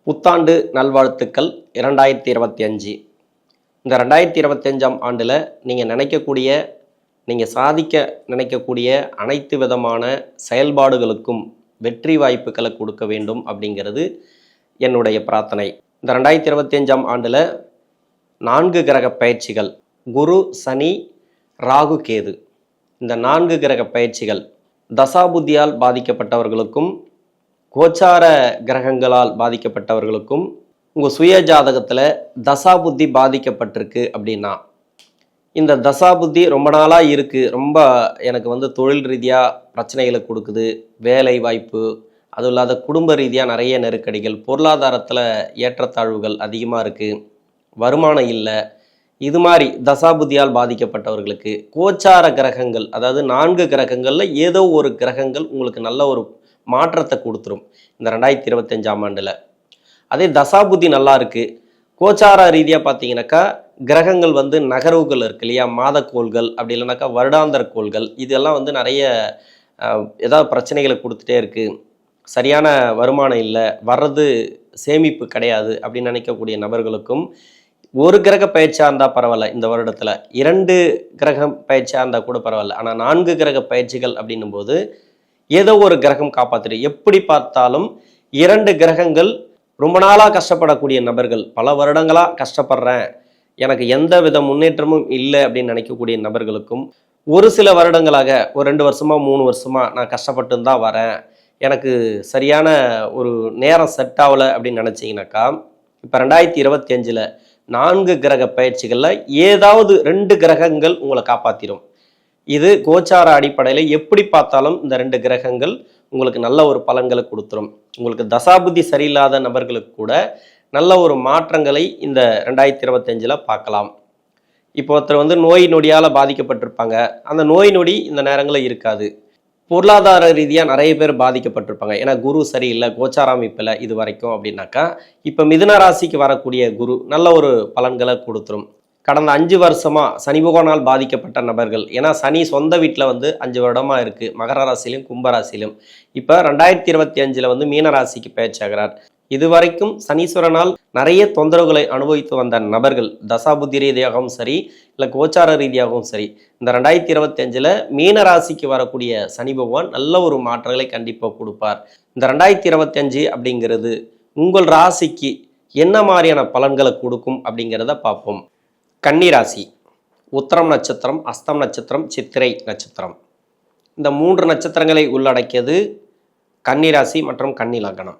புத்தாண்டு நல்வாழ்த்துக்கள் 2025. இந்த 2025ஆம் ஆண்டில் நீங்கள் நீங்கள் சாதிக்க நினைக்கக்கூடிய அனைத்து விதமான செயல்பாடுகளுக்கும் வெற்றி வாய்ப்புகளை கொடுக்க வேண்டும் அப்படிங்கிறது என்னுடைய பிரார்த்தனை. இந்த 2025ஆம் ஆண்டில் 4 கிரக பயிற்சிகள், குரு, சனி, ராகு, கேது, இந்த 4 கிரக பயிற்சிகள் தசாபுத்தியால் பாதிக்கப்பட்டவர்களுக்கும் கோச்சார கிரகங்களால் பாதிக்கப்பட்டவர்களுக்கும் உங்கள் சுய ஜாதகத்தில் தசாபுத்தி பாதிக்கப்பட்டிருக்கு அப்படின்னா, இந்த தசாபுத்தி ரொம்ப நாளாக இருக்குது, ரொம்ப எனக்கு தொழில் ரீதியாக பிரச்சனைகளை கொடுக்குது, வேலை வாய்ப்பு, அதுவும் இல்லாத குடும்ப ரீதியாக நிறைய நெருக்கடிகள், பொருளாதாரத்தில் ஏற்றத்தாழ்வுகள் அதிகமாக இருக்குது, வருமானம் இல்லை, இது மாதிரி தசாபுத்தியால் பாதிக்கப்பட்டவர்களுக்கு கோச்சார கிரகங்கள், அதாவது 4 கிரகங்களில் ஏதோ ஒரு கிரகங்கள் உங்களுக்கு நல்ல ஒரு மாற்றத்தை கொடுத்துரும் இந்த 2025ஆம் ஆண்டில். அதே தசாபுத்தி நல்லா இருக்குது, கோச்சார ரீதியாக பார்த்தீங்கன்னாக்கா கிரகங்கள் நகர்வுகள் இருக்கு இல்லையா, மாதக்கோள்கள் அப்படி இல்லைனாக்கா வருடாந்திர கோள்கள், இதெல்லாம் நிறைய ஏதாவது பிரச்சனைகளை கொடுத்துட்டே இருக்குது, சரியான வருமானம் இல்லை, வர்றது சேமிப்பு கிடையாது அப்படின்னு நினைக்கக்கூடிய நபர்களுக்கும் ஒரு கிரக பயிற்சியாக இருந்தால் பரவாயில்ல, இந்த வருடத்தில் 2 கிரகம் பயிற்சியாக இருந்தால் கூட பரவாயில்ல, ஆனால் 4 கிரக பயிற்சிகள் அப்படின்னும் போது ஏதோ ஒரு கிரகம் காப்பாற்றிடு. எப்படி பார்த்தாலும் 2 கிரகங்கள் ரொம்ப நாளாக கஷ்டப்படக்கூடிய நபர்கள், பல வருடங்களாக கஷ்டப்படுறேன், எனக்கு எந்த வித முன்னேற்றமும் இல்லை அப்படின்னு நினைக்கக்கூடிய நபர்களுக்கும் ஒரு சில வருடங்களாக ஒரு 2 வருஷமா 3 வருஷமா நான் கஷ்டப்பட்டு தான் வரேன், எனக்கு சரியான ஒரு நேரம் செட் ஆகலை அப்படின்னு நினச்சிங்கனாக்கா, இப்போ 2025 4 கிரக பயிற்சிகளில் ஏதாவது 2 கிரகங்கள் உங்களை காப்பாற்றிடும். இது கோச்சார அடிப்படையில் எப்படி பார்த்தாலும் இந்த 2 கிரகங்கள் உங்களுக்கு நல்ல ஒரு பலன்களை கொடுத்துரும். உங்களுக்கு தசாபுத்தி சரியில்லாத நபர்களுக்கு கூட நல்ல ஒரு மாற்றங்களை இந்த 2025 பார்க்கலாம். இப்போ ஒருத்தர் நோய் நொடியால் பாதிக்கப்பட்டிருப்பாங்க, அந்த நோய் நொடி இந்த நேரங்களில் இருக்காது. பொருளாதார ரீதியாக நிறைய பேர் பாதிக்கப்பட்டிருப்பாங்க, ஏன்னா குரு சரியில்லை, கோச்சார அமைப்பில் இது வரைக்கும் அப்படின்னாக்கா, இப்போ மிதுன ராசிக்கு வரக்கூடிய குரு நல்ல ஒரு பலன்களை கொடுத்துரும். கடந்த 5 வருஷமாக சனி பகவானால் பாதிக்கப்பட்ட நபர்கள், ஏன்னா சனி சொந்த வீட்டில் 5 வருடமாக இருக்குது, மகர ராசியிலும் கும்பராசியிலும். இப்போ 2025 மீன ராசிக்கு பயிற்சியாகிறார். இது வரைக்கும் சனீஸ்வரனால் நிறைய தொந்தரவுகளை அனுபவித்து வந்த நபர்கள், தசாபுத்தி ரீதியாகவும் சரி இல்லை கோச்சார ரீதியாகவும் சரி, இந்த 2025 மீன ராசிக்கு வரக்கூடிய சனி பகவான் நல்ல ஒரு மாற்றங்களை கண்டிப்பாக கொடுப்பார். இந்த 2025 அப்படிங்கிறது உங்கள் ராசிக்கு என்ன மாதிரியான பலன்களை கொடுக்கும் அப்படிங்கிறத பார்ப்போம். கன்னிராசி, உத்திரம் நட்சத்திரம், அஸ்தம் நட்சத்திரம், சித்திரை நட்சத்திரம், இந்த 3 நட்சத்திரங்களை உள்ளடக்கியது கன்னிராசி மற்றும் கன்னி லக்னம்.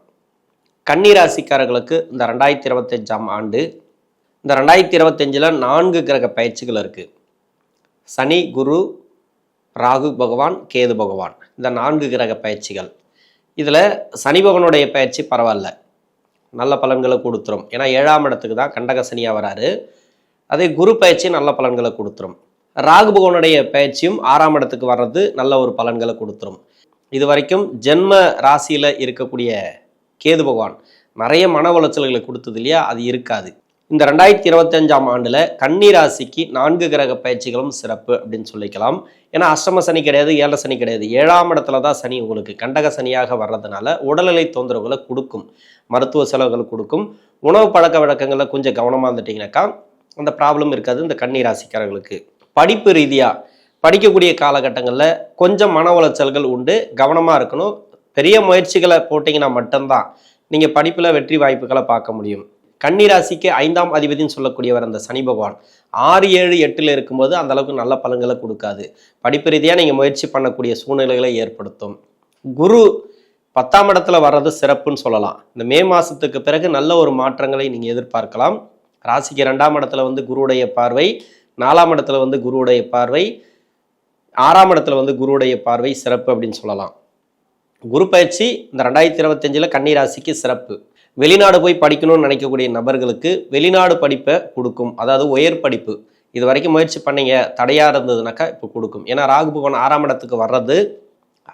கன்னிராசிக்காரர்களுக்கு இந்த 2025ஆம் ஆண்டு, இந்த 2025 4 கிரக பயிற்சிகள் இருக்குது. சனி, குரு, ராகு பகவான், கேது பகவான், இந்த 4 கிரக பயிற்சிகள். இதில் சனி பகவானுடைய பயிற்சி பரவாயில்ல, நல்ல பலன்களை கொடுத்துரும், ஏன்னா 7ஆம் இடத்துக்கு தான் கண்டக சனியாக வராரு. அதே குரு பயிற்சி நல்ல பலன்களை கொடுத்துரும். ராகு பகவானுடைய பயிற்சியும் 6ஆம் இடத்துக்கு வர்றது நல்ல ஒரு பலன்களை கொடுத்துரும். இது வரைக்கும் ஜென்ம ராசியில் இருக்கக்கூடிய கேது பகவான் நிறைய மன உளைச்சல்களை கொடுத்தது இல்லையா, அது இருக்காது. இந்த 2025ஆம் ஆண்டில் கன்னி ராசிக்கு 4 கிரக பயிற்சிகளும் சிறப்பு அப்படின்னு சொல்லிக்கலாம். ஏன்னா அஷ்டம சனி கிடையாது, 7 சனி கிடையாது, 7ஆம் இடத்துல தான் சனி உங்களுக்கு கண்டக சனியாக வர்றதுனால உடல்நிலை தொந்தரவுகளை கொடுக்கும், மருத்துவ செலவுகள் கொடுக்கும். உணவு பழக்க வழக்கங்களில் கொஞ்சம் கவனமாக இருந்துட்டிங்கனாக்கா அந்த ப்ராப்ளம் இருக்காது இந்த கன்னி ராசிக்காரர்களுக்கு. படிப்பு ரீதியாக படிக்கக்கூடிய காலகட்டங்களில் கொஞ்சம் மன உளைச்சல்கள் உண்டு, கவனமாக இருக்கணும். பெரிய முயற்சிகளை போட்டிங்கன்னா மட்டும்தான் நீங்கள் படிப்பில் வெற்றி வாய்ப்புகளை பார்க்க முடியும். கன்னி ராசிக்கு 5ஆம் அதிபதினு சொல்லக்கூடியவர் அந்த சனி பகவான் 6, 7, 8 இருக்கும்போது அந்த அளவுக்கு நல்ல பலன்களை கொடுக்காது. படிப்பு ரீதியாக நீங்கள் முயற்சி பண்ணக்கூடிய சூழ்நிலைகளை ஏற்படுத்தும். குரு 10ஆம் இடத்துல வர்றது சிறப்புன்னு சொல்லலாம். இந்த மே மாதத்துக்கு பிறகு நல்ல ஒரு மாற்றங்களை நீங்கள் எதிர்பார்க்கலாம். ராசிக்கு 2ஆம் இடத்துல குருவுடைய பார்வை, 4ஆம் இடத்துல குருவுடைய பார்வை, 6ஆம் இடத்துல குருவுடைய பார்வை சிறப்பு அப்படின்னு சொல்லலாம். குரு பயிற்சி இந்த 2025 கன்னி ராசிக்கு சிறப்பு. வெளிநாடு போய் படிக்கணும்னு நினைக்கக்கூடிய நபர்களுக்கு வெளிநாடு படிப்பை கொடுக்கும், அதாவது உயர் படிப்பு. இது வரைக்கும் முயற்சி பண்ணீங்க, தடையாக இருந்ததுனாக்கா இப்போ கொடுக்கும். ஏன்னா ராகு பகவான் 6ஆம் இடத்துக்கு வர்றது,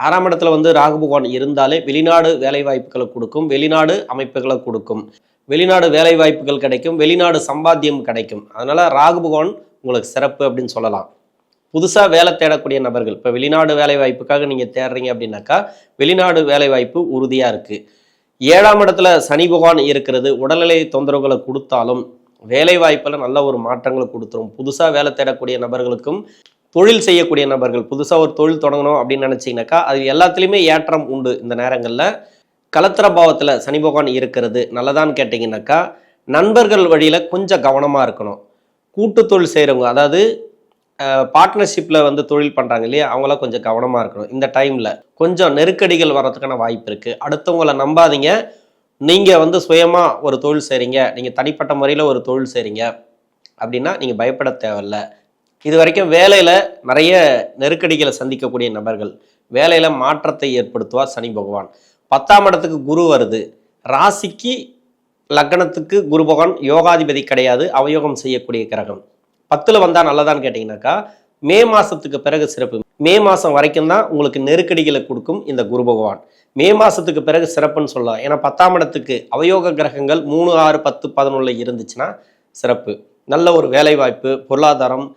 6ஆம் இடத்துல ராகு பகவான் இருந்தாலே வெளிநாடு வேலை வாய்ப்புகளை கொடுக்கும், வெளிநாடு அமைப்புகளை கொடுக்கும், வெளிநாடு வேலை வாய்ப்புகள் கிடைக்கும், வெளிநாடு சம்பாத்தியம் கிடைக்கும். அதனால் ராகு பகவான் உங்களுக்கு சிறப்பு அப்படின்னு சொல்லலாம். புதுசாக வேலை தேடக்கூடிய நபர்கள், இப்போ வெளிநாடு வேலை வாய்ப்புக்காக நீங்கள் தேடுறீங்க அப்படின்னாக்கா வெளிநாடு வேலை வாய்ப்பு உறுதியாக இருக்குது. 7ஆம் இடத்துல சனி பகவான் இருக்கிறது உடல்நிலை தொந்தரவுகளை கொடுத்தாலும் வேலை வாய்ப்பில் நல்ல ஒரு மாற்றங்களை கொடுத்துரும். புதுசாக வேலை தேடக்கூடிய நபர்களுக்கும் தொழில் செய்யக்கூடிய நபர்கள் புதுசாக ஒரு தொழில் தொடங்கணும் அப்படின்னு நினச்சிங்கனாக்கா அது எல்லாத்துலேயுமே ஏற்றம் உண்டு. இந்த நேரங்களில் கலத்திர பாவத்தில் சனி பகவான் இருக்கிறது நல்லதான்னு கேட்டிங்கனாக்கா நண்பர்கள் வழியில் கொஞ்சம் கவனமாக இருக்கணும். கூட்டு தொழில் செய்கிறவங்க, அதாவது பார்ட்னர்ஷிப்பில் வந்து தொழில் பண்ணுறாங்க இல்லையா, அவங்களாம் கொஞ்சம் கவனமாக இருக்கணும். இந்த டைமில் கொஞ்சம் நெருக்கடிகள் வர்றதுக்கான வாய்ப்பு இருக்குது. அடுத்தவங்களை நம்பாதீங்க. நீங்கள் வந்து சுயமாக ஒரு தொழில் செய்கிறீங்க, நீங்கள் தனிப்பட்ட முறையில் ஒரு தொழில் செய்கிறீங்க அப்படின்னா நீங்கள் பயப்பட தேவையில்ல. இது வரைக்கும் வேலையில் நிறைய நெருக்கடிகளை சந்திக்கக்கூடிய நபர்கள் வேலையில் மாற்றத்தை ஏற்படுத்துவார் சனி பகவான். 10ஆம் இடத்துக்கு குரு வருது. ராசிக்கு லக்னத்துக்கு குரு பகவான் யோகாதிபதி கிடையாது, அவயோகம் செய்யக்கூடிய கிரகம். 10ல் வந்தால் நல்லதான்னு கேட்டிங்கனாக்கா மே மாதத்துக்கு பிறகு சிறப்பு. மே மாதம் வரைக்கும் தான் உங்களுக்கு நெருக்கடிகளை கொடுக்கும் இந்த குரு பகவான். மே மாதத்துக்கு பிறகு சிறப்புன்னு சொல்லலாம். ஏன்னா 10ஆம் இடத்துக்கு அவயோக கிரகங்கள் 3, 6, 10, 11 இருந்துச்சுன்னா சிறப்பு. நல்ல ஒரு வேலை வாய்ப்பு, பொருளாதாரம்,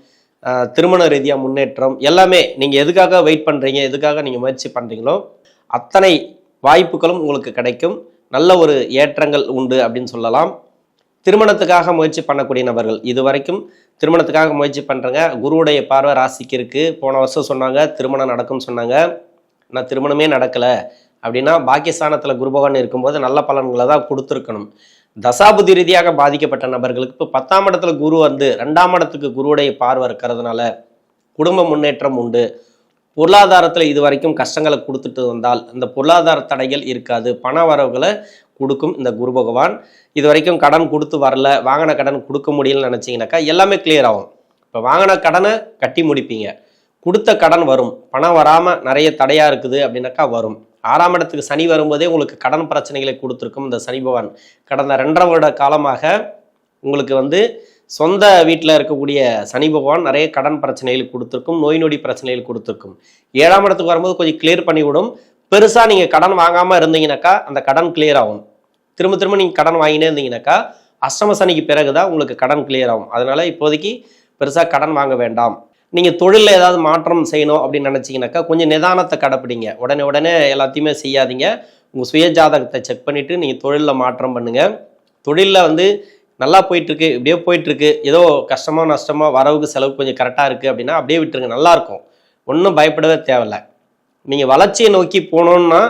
திருமண ரீதியாக முன்னேற்றம் எல்லாமே நீங்கள் எதுக்காக வெயிட் பண்ணுறீங்க, எதுக்காக நீங்கள் முயற்சி பண்ணுறீங்களோ அத்தனை வாய்ப்புகளும் உங்களுக்கு கிடைக்கும். நல்ல ஒரு ஏற்றங்கள் உண்டு அப்படின்னு சொல்லலாம். திருமணத்துக்காக முயற்சி பண்ணக்கூடிய நபர்கள் இது வரைக்கும் திருமணத்துக்காக முயற்சி பண்ணுறங்க, குருவுடைய பார்வை ராசிக்கு இருக்குது. போன வருஷம் சொன்னாங்க திருமணம் நடக்கும்னு சொன்னாங்க, நான் திருமணமே நடக்கலை அப்படின்னா பாக்கியஸ்தானத்தில் குரு பகவான் இருக்கும்போது நல்ல பலன்களை தான் கொடுத்துருக்கணும். தசாபுதி ரீதியாக பாதிக்கப்பட்ட நபர்களுக்கு இப்போ 10ஆம் இடத்துல குரு வந்து 2ஆம் இடத்துக்கு குருவுடைய பார்வை இருக்கிறதுனால குடும்ப முன்னேற்றம் உண்டு. பொருளாதாரத்தில் இது வரைக்கும் கஷ்டங்களை கொடுத்துட்டு வந்தால் இந்த பொருளாதார தடைகள் இருக்காது, பண வரவுகளை கொடுக்கும் இந்த குரு பகவான். இது வரைக்கும் கடன் கொடுத்து வரல, வாங்கின கடன் கொடுக்க முடியலன்னு நினச்சிங்கனாக்கா எல்லாமே கிளியர் ஆகும். இப்போ வாங்கின கடனை கட்டி முடிப்பீங்க, கொடுத்த கடன் வரும். பணம் வராமல் நிறைய தடையாக இருக்குது அப்படின்னாக்கா வரும். 6ஆம் இடத்துக்கு சனி வரும்போதே உங்களுக்கு கடன் பிரச்சனைகளை கொடுத்துருக்கும் இந்த சனி பகவான். கடந்த 2.5 வருட காலமாக உங்களுக்கு வந்து சொந்த வீட்டில் இருக்கக்கூடிய சனி பகவான் நிறைய கடன் பிரச்சனைகள் கொடுத்துருக்கும், நோய் நொடி பிரச்சனைகள் கொடுத்துருக்கும். 7ஆம் இடத்துக்கு வரும்போது கொஞ்சம் கிளியர் பண்ணிவிடும். பெருசாக நீங்கள் கடன் வாங்காமல் இருந்தீங்கன்னாக்கா அந்த கடன் கிளியர் ஆகும். திரும்ப திரும்ப நீங்கள் கடன் வாங்கினே இருந்தீங்கன்னாக்கா அஷ்டம சனிக்கு பிறகு தான் உங்களுக்கு கடன் கிளியர் ஆகும். அதனால் இப்போதைக்கு பெருசாக கடன் வாங்க வேண்டாம். நீங்கள் தொழிலில் ஏதாவது மாற்றம் செய்யணும் அப்படின்னு நினச்சிங்கனாக்கா கொஞ்சம் நிதானத்தை கடைப்பிடிங்க. உடனே எல்லாத்தையுமே செய்யாதீங்க. உங்கள் சுய ஜாதகத்தை செக் பண்ணிவிட்டு நீங்கள் தொழிலில் மாற்றம் பண்ணுங்கள். தொழிலில் வந்து நல்லா போயிட்டுருக்கு, இப்படியே போயிட்டுருக்கு, ஏதோ கஷ்டமாக நஷ்டமாக வரவுக்கு செலவு கொஞ்சம் கரெக்டாக இருக்குது அப்படின்னா அப்படியே விட்டுருங்க, நல்லாயிருக்கும். ஒன்றும் பயப்படவே தேவையில்லை. நீங்கள் வளர்ச்சியை நோக்கி போகணுன்னா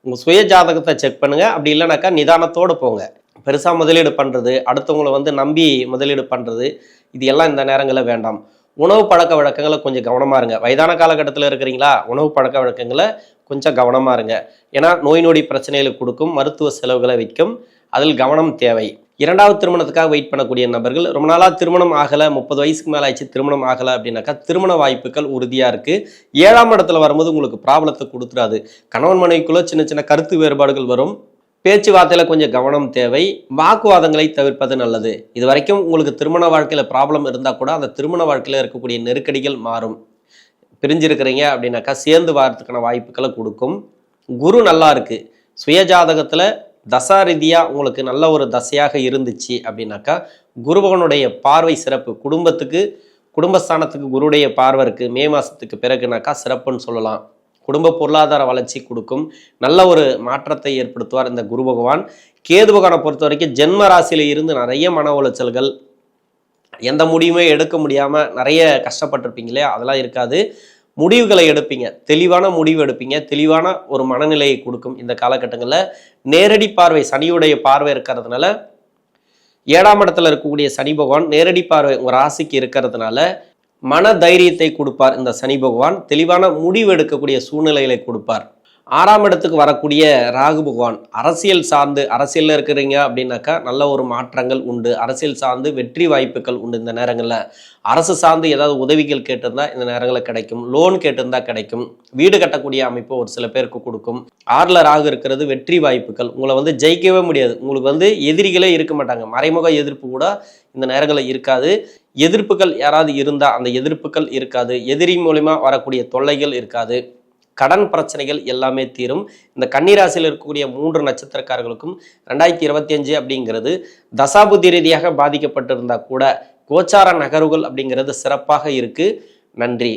உங்கள் சுய ஜாதகத்தை செக் பண்ணுங்கள். அப்படி இல்லைனாக்கா நிதானத்தோடு போங்க. பெருசாக முதலீடு பண்ணுறது, அடுத்தவங்களை வந்து நம்பி முதலீடு பண்ணுறது, இது எல்லாம் இந்த நேரங்களில் வேண்டாம். உணவு பழக்க வழக்கங்களை கொஞ்சம் கவனமாக இருங்க. வயதான காலகட்டத்தில் இருக்கிறீங்களா, உணவு பழக்க வழக்கங்களை கொஞ்சம் கவனமாக இருங்க. ஏன்னா நோய் நொடி பிரச்சனைகளை கொடுக்கும், மருத்துவ செலவுகளை வைக்கும், அதில் கவனம் தேவை. 2வது திருமணத்துக்காக வெயிட் பண்ணக்கூடிய நபர்கள் ரொம்ப நாளாக திருமணம் ஆகலை, 30 வயசுக்கு மேலே ஆயிடுச்சு திருமணம் ஆகலை அப்படின்னாக்கா திருமண வாய்ப்புகள் உறுதியாக இருக்குது. 7ஆம் இடத்துல வரும்போது உங்களுக்கு ப்ராப்ளத்தை கொடுத்துடாது. கணவன் மனைவிக்குள்ளே சின்ன சின்ன கருத்து வேறுபாடுகள் வரும். பேச்சுவார்த்தையில் கொஞ்சம் கவனம் தேவை. வாக்குவாதங்களை தவிர்ப்பது நல்லது. இது வரைக்கும் உங்களுக்கு திருமண வாழ்க்கையில் ப்ராப்ளம் இருந்தால் கூட அந்த திருமண வாழ்க்கையில் இருக்கக்கூடிய நெருக்கடிகள் மாறும். பிரிஞ்சிருக்கிறீங்க அப்படின்னாக்கா சேர்ந்து வாரத்துக்கான வாய்ப்புகளை கொடுக்கும். குரு நல்லா இருக்குது. சுயஜாதகத்தில் தசா ரீதியாக உங்களுக்கு நல்ல ஒரு தசையாக இருந்துச்சு அப்படின்னாக்கா குருபகனுடைய பார்வை சிறப்பு. குடும்பஸ்தானத்துக்கு குருடைய பார்வை இருக்குது. மே மாதத்துக்கு பிறகுனாக்கா சிறப்புன்னு சொல்லலாம். குடும்ப பொருளாதார வளர்ச்சி கொடுக்கும், நல்ல ஒரு மாற்றத்தை ஏற்படுத்துவார் இந்த குரு பகவான். கேது பகவானை பொறுத்த வரைக்கும் ஜென்ம ராசியில் இருந்து நிறைய மன உளைச்சல்கள், எந்த முடிவுமே எடுக்க முடியாமல் நிறைய கஷ்டப்பட்டிருப்பீங்களே, அதெல்லாம் இருக்காது. முடிவுகளை எடுப்பீங்க, தெளிவான முடிவு எடுப்பீங்க, தெளிவான ஒரு மனநிலையை கொடுக்கும். இந்த காலகட்டங்களில் நேரடி பார்வை சனியுடைய பார்வை இருக்கிறதுனால 7ஆம் இடத்துல இருக்கக்கூடிய சனி பகவான் நேரடி பார்வை உங்கள் ராசிக்கு இருக்கிறதுனால மன தைரியத்தை கொடுப்பார். இந்த சனி பகவான் தெளிவான முடிவு எடுக்கக்கூடிய சூழ்நிலைகளை கொடுப்பார். 6ஆம் இடத்துக்கு வரக்கூடிய ராகு பகவான் அரசியலில் இருக்கிறீங்க அப்படின்னாக்கா நல்ல ஒரு மாற்றங்கள் உண்டு. அரசியல் சார்ந்து வெற்றி வாய்ப்புகள் உண்டு. இந்த நேரங்களில் அரசு சார்ந்து ஏதாவது உதவிகள் கேட்டிருந்தா இந்த நேரங்களில் கிடைக்கும். லோன் கேட்டிருந்தா கிடைக்கும். வீடு கட்டக்கூடிய அமைப்பு ஒரு சில பேருக்கு கொடுக்கும். 6ல் ராகு இருக்கிறது வெற்றி வாய்ப்புகள். உங்களை வந்து ஜெயிக்கவே முடியாது. உங்களுக்கு வந்து எதிரிகளே இருக்க மாட்டாங்க. மறைமுக எதிர்ப்பு கூட இந்த நேரங்களில் இருக்காது. எதிர்ப்புகள் யாராவது இருந்தால் அந்த எதிர்ப்புகள் இருக்காது. எதிரி மூலிமா வரக்கூடிய தொல்லைகள் இருக்காது. கடன் பிரச்சனைகள் எல்லாமே தீரும். இந்த கன்னிராசியில் இருக்கக்கூடிய 3 நட்சத்திரக்காரர்களுக்கும் 2025 அப்படிங்கிறது தசாபுத்தி ரீதியாக பாதிக்கப்பட்டிருந்தா கூட கோச்சார நகர்வுகள் அப்படிங்கிறது சிறப்பாக இருக்கு. நன்றி.